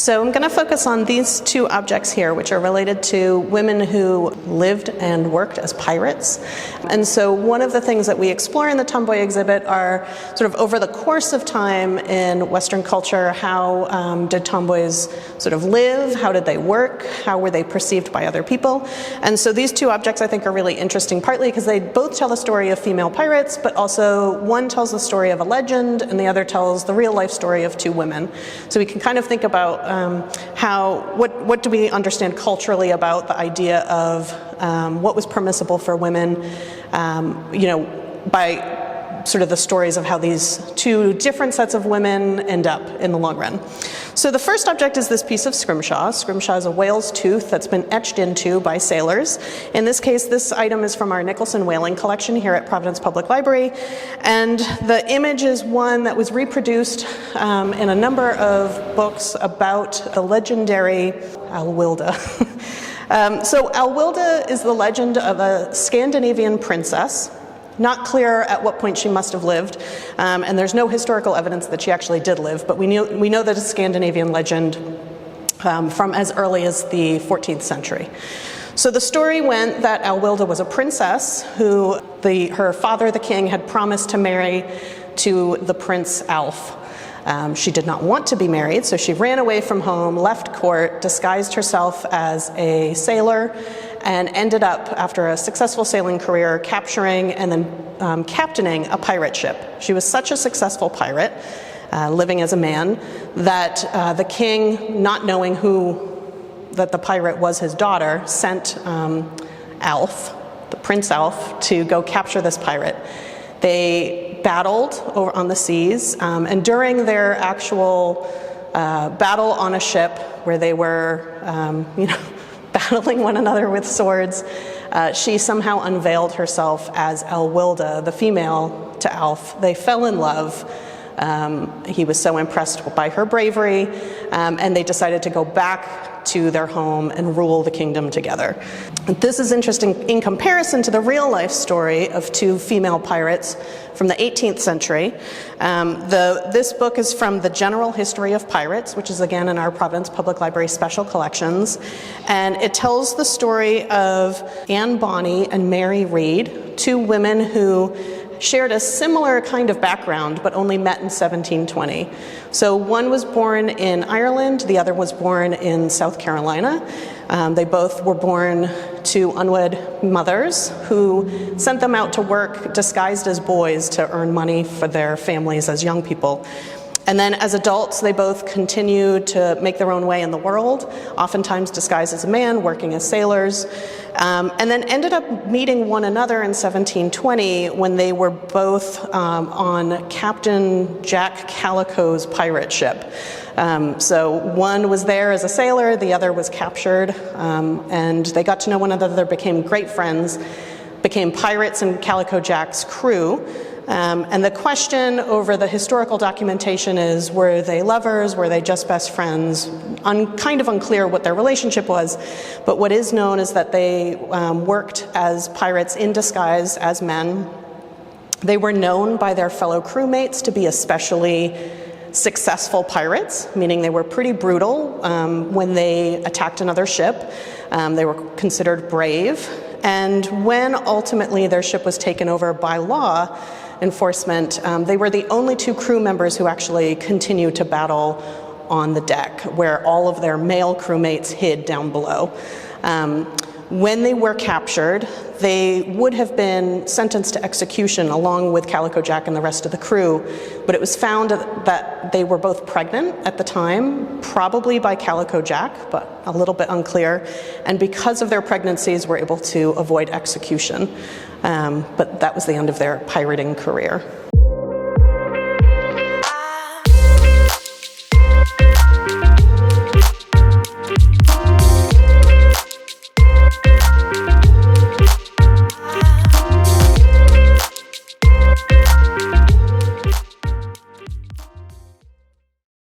So I'm going to focus on these two objects here, which are related to women who lived and worked as pirates. And so one of the things that we explore in the Tomboy exhibit are sort of over the course of time in Western culture, how did tomboys sort of live, how did they work, how were they perceived by other people. And so these two objects I think are really interesting, partly because they both tell the story of female pirates, but also one tells the story of a legend and the other tells the real life story of two women. So we can kind of think about what do we understand culturally about the idea of what was permissible for women, by sort of the stories of how these two different sets of women end up in the long run. So the first object is this piece of scrimshaw. Scrimshaw is a whale's tooth that's been etched into by sailors. In this case, this item is from our Nicholson whaling collection here at Providence Public Library. And the image is one that was reproduced in a number of books about the legendary Alwilda. So Alwilda is the legend of a Scandinavian princess. Not clear at what point she must have lived, and there's no historical evidence that she actually did live, but we know that it's a Scandinavian legend from as early as the 14th century. So the story went that Alwilda was a princess who her father, the king, had promised to marry to the prince Alf. She did not want to be married, so she ran away from home, left court, disguised herself as a sailor, and ended up, after a successful sailing career, capturing and then captaining a pirate ship. She was such a successful pirate, living as a man, that the king, not knowing that the pirate was his daughter, sent Alf, the Prince Alf, to go capture this pirate. They battled over on the seas, and during their actual battle on a ship where they were, battling one another with swords, she somehow unveiled herself as Alwilda, the female to Alf. They fell in love. He was so impressed by her bravery, and they decided to go back to their home and rule the kingdom together. This is interesting in comparison to the real life story of two female pirates from the 18th century. This book is from the General History of Pirates, which is again in our Providence Public Library special collections, and it tells the story of Anne Bonny and Mary Read, two women who shared a similar kind of background, but only met in 1720. So one was born in Ireland, the other was born in South Carolina. They both were born to unwed mothers who sent them out to work disguised as boys to earn money for their families as young people. And then as adults, they both continued to make their own way in the world, oftentimes disguised as a man, working as sailors, and then ended up meeting one another in 1720 when they were both on Captain Jack Calico's pirate ship. So one was there as a sailor, the other was captured, and they got to know one another, became great friends, became pirates in Calico Jack's crew. And the question over the historical documentation is, were they lovers, were they just best friends? Kind of unclear what their relationship was, but what is known is that they worked as pirates in disguise as men. They were known by their fellow crewmates to be especially successful pirates, meaning they were pretty brutal when they attacked another ship. They were considered brave, and when ultimately their ship was taken over by law enforcement, they were the only two crew members who actually continued to battle on the deck, where all of their male crewmates hid down below. When they were captured, they would have been sentenced to execution along with Calico Jack and the rest of the crew, but it was found that they were both pregnant at the time, probably by Calico Jack, but a little bit unclear, and because of their pregnancies were able to avoid execution. But that was the end of their pirating career.